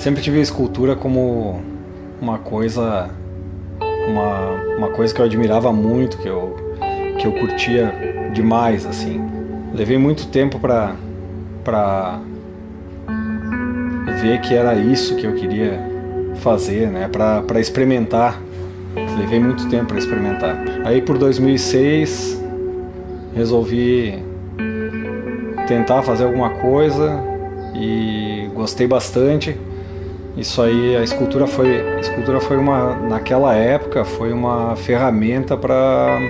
Sempre tive a escultura como uma coisa, uma coisa que eu admirava muito, que eu curtia demais, assim. Levei muito tempo para ver que era isso que eu queria fazer, né? Para experimentar. Levei muito tempo para experimentar. Aí por 2006 resolvi tentar fazer alguma coisa e gostei bastante. Isso aí, a escultura foi naquela época foi uma ferramenta para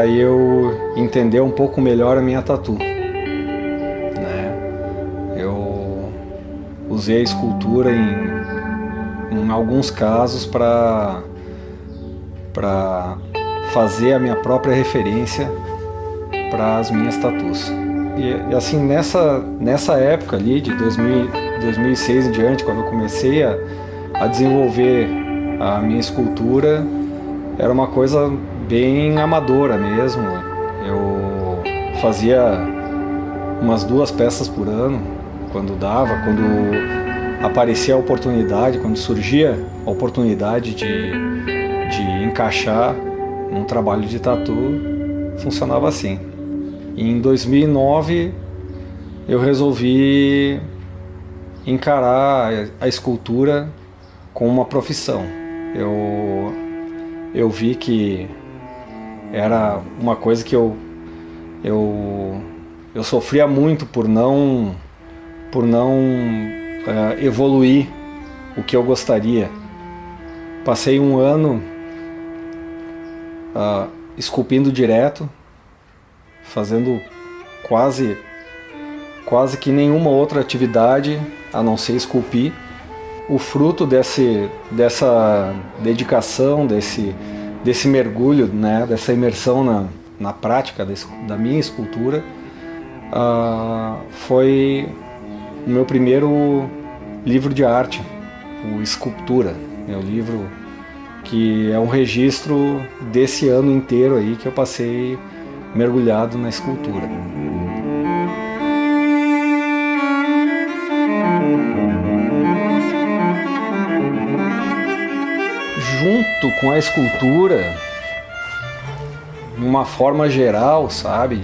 eu entender um pouco melhor a minha tatu, né? Eu usei a escultura em alguns casos para fazer a minha própria referência para as minhas tatus. E assim, nessa época ali, de 2006 em diante, quando eu comecei a desenvolver a minha escultura, era uma coisa bem amadora mesmo. Eu fazia umas 2 peças por ano, quando dava, quando aparecia a oportunidade, quando surgia a oportunidade de encaixar um trabalho de tatu, funcionava assim. Em 2009 eu resolvi encarar a escultura como uma profissão. Eu vi que era uma coisa que eu sofria muito por não evoluir o que eu gostaria. Passei um ano esculpindo direto, fazendo quase que nenhuma outra atividade a não ser esculpir. O fruto dessa dedicação, desse mergulho, né, dessa imersão na prática da minha escultura, foi o meu primeiro livro de arte, o Escultura, meu livro que é um registro desse ano inteiro aí que eu passei mergulhado na escultura. Junto com a escultura, de uma forma geral, sabe,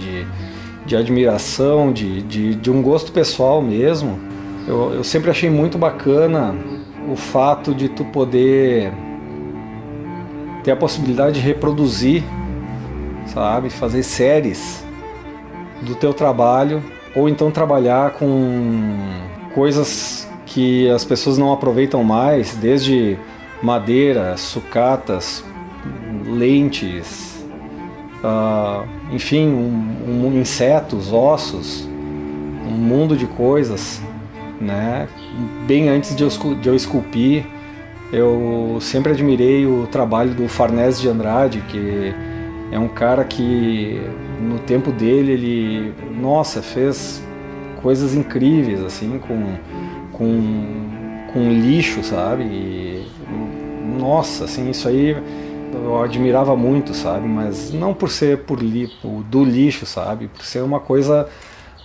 de admiração, de um gosto pessoal mesmo, eu sempre achei muito bacana o fato de tu poder ter a possibilidade de reproduzir, sabe, fazer séries do teu trabalho, ou então trabalhar com coisas que as pessoas não aproveitam mais, desde madeira, sucatas, lentes, enfim, insetos, ossos, um mundo de coisas, né? Bem antes de eu esculpir, eu sempre admirei o trabalho do Farnese de Andrade, que é um cara que no tempo dele ele, nossa, fez coisas incríveis assim com lixo, sabe? E, nossa, assim, isso aí eu admirava muito, sabe? Mas não por ser do lixo, sabe? Por ser uma coisa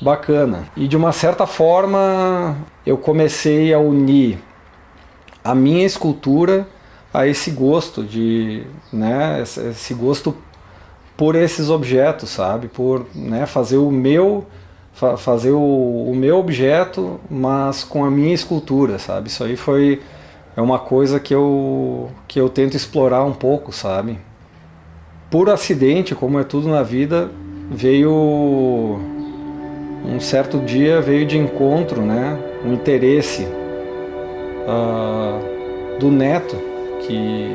bacana. E de uma certa forma eu comecei a unir a minha escultura a esse gosto né, esse gosto por esses objetos, sabe? Por, né, fazer o meu objeto, mas com a minha escultura, sabe? Isso aí é uma coisa que eu tento explorar um pouco, sabe? Por acidente, como é tudo na vida, um certo dia veio de encontro, né, um interesse do Neto, que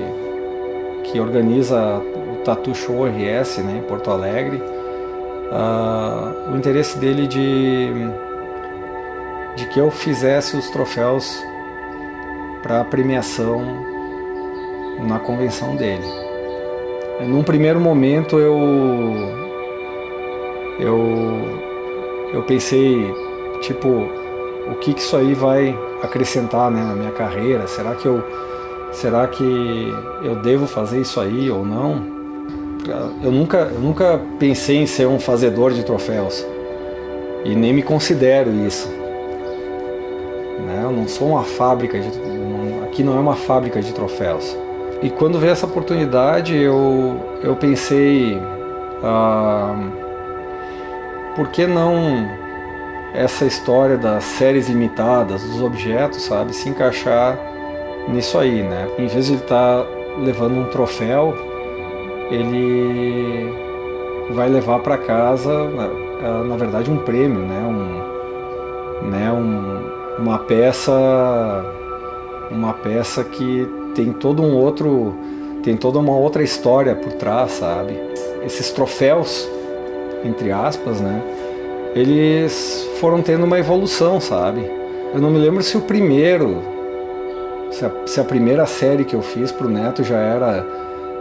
organiza o Tattoo Show RS, né, em Porto Alegre, o interesse dele de que eu fizesse os troféus para premiação na convenção dele. Num primeiro momento eu pensei, tipo, o que isso aí vai acrescentar, né, na minha carreira? Será que eu devo fazer isso aí ou não? Eu nunca pensei em ser um fazedor de troféus e nem me considero isso. né? Eu não sou uma fábrica aqui não é uma fábrica de troféus. E quando veio essa oportunidade, eu pensei, por que não essa história das séries limitadas, dos objetos, sabe, se encaixar nisso aí, né? Em vez de ele estar levando um troféu, ele vai levar para casa, na verdade, um prêmio, né? Uma peça que tem tem toda uma outra história por trás, sabe? Esses troféus, entre aspas, né? Eles foram tendo uma evolução, sabe? Eu não me lembro se se a primeira série que eu fiz pro Neto já era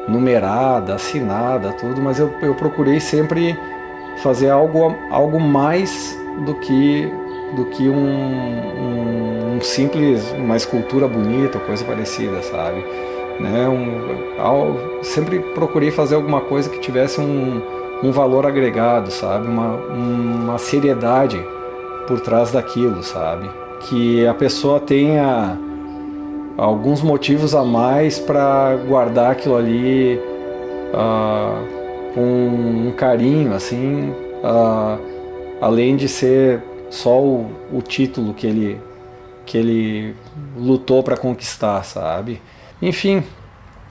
numerada, assinada, tudo, mas eu procurei sempre fazer algo mais do que um simples, uma escultura bonita, coisa parecida, sabe? Né? Sempre procurei fazer alguma coisa que tivesse um valor agregado, sabe? Uma seriedade por trás daquilo, sabe? Que a pessoa tenha alguns motivos a mais para guardar aquilo ali com um carinho, assim, além de ser só o título que ele lutou para conquistar, sabe? Enfim,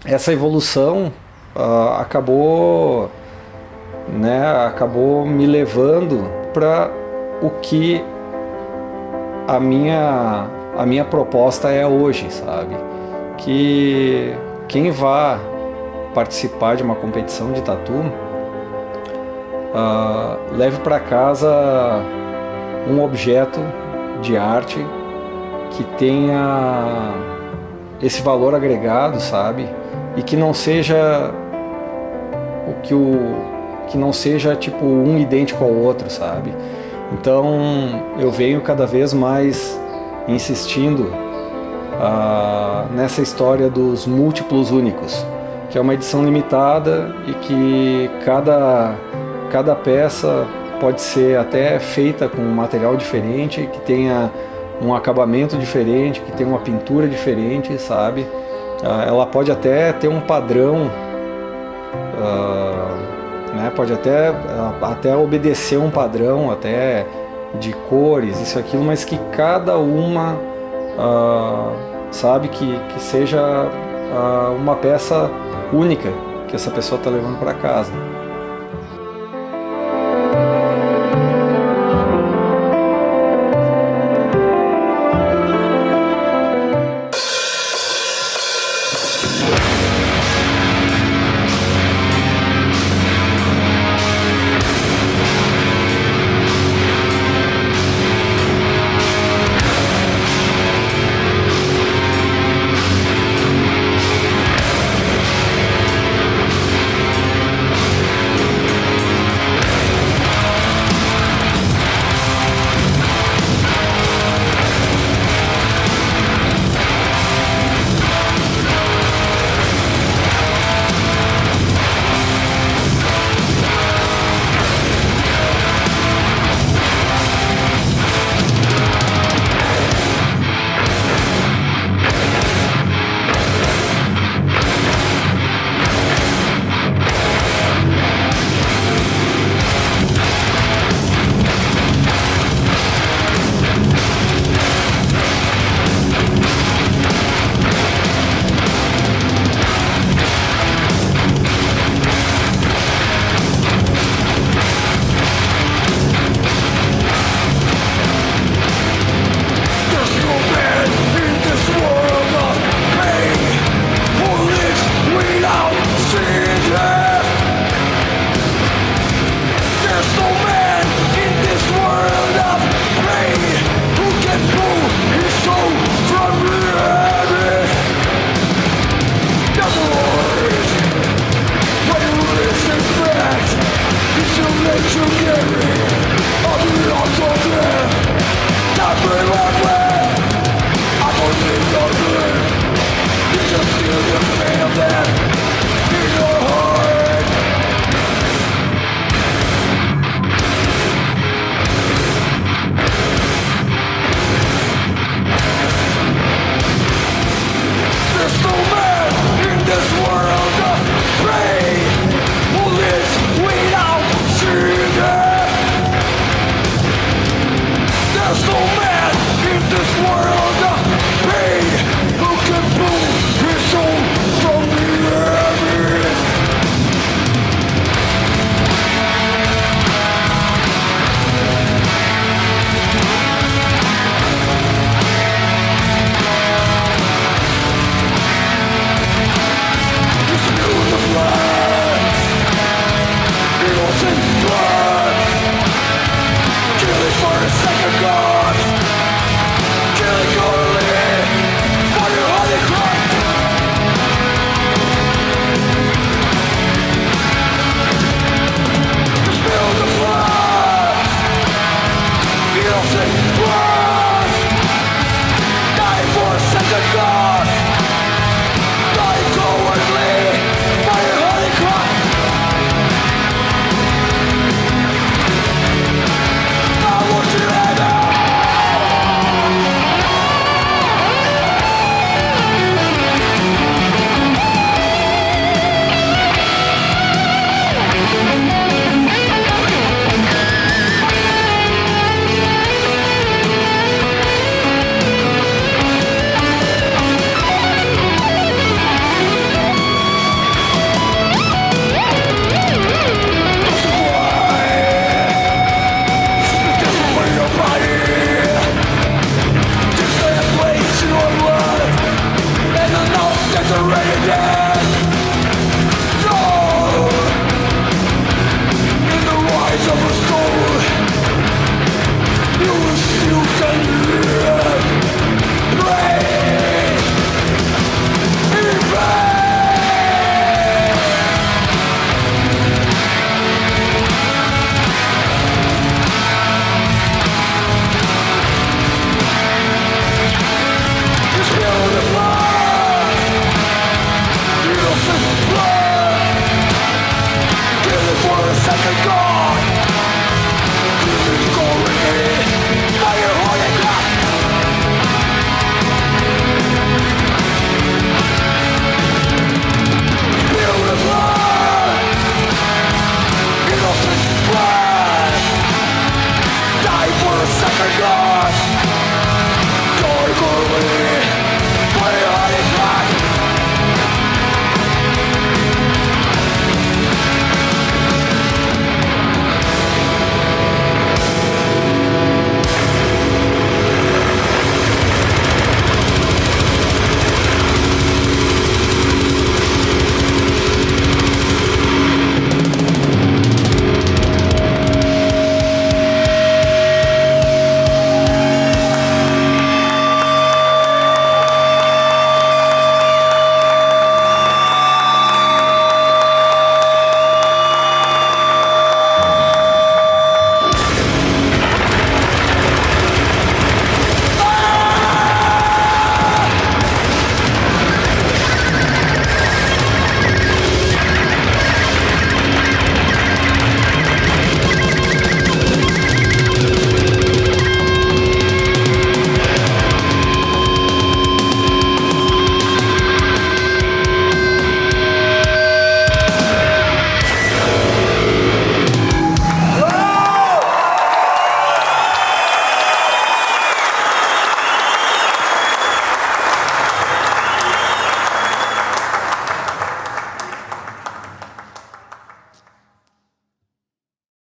essa evolução acabou me levando para o que a minha proposta é hoje, sabe? Que quem vá participar de uma competição de tatu leve para casa um objeto de arte que tenha esse valor agregado, sabe? E que não seja que não seja tipo um idêntico ao outro, sabe? Então eu venho cada vez mais insistindo nessa história dos múltiplos únicos, que é uma edição limitada e que cada peça pode ser até feita com um material diferente, que tenha um acabamento diferente, que tenha uma pintura diferente, sabe? Ela pode até ter um padrão, né? Pode até obedecer um padrão até de cores, isso e aquilo, mas que cada uma, sabe, que seja uma peça única que essa pessoa está levando para casa.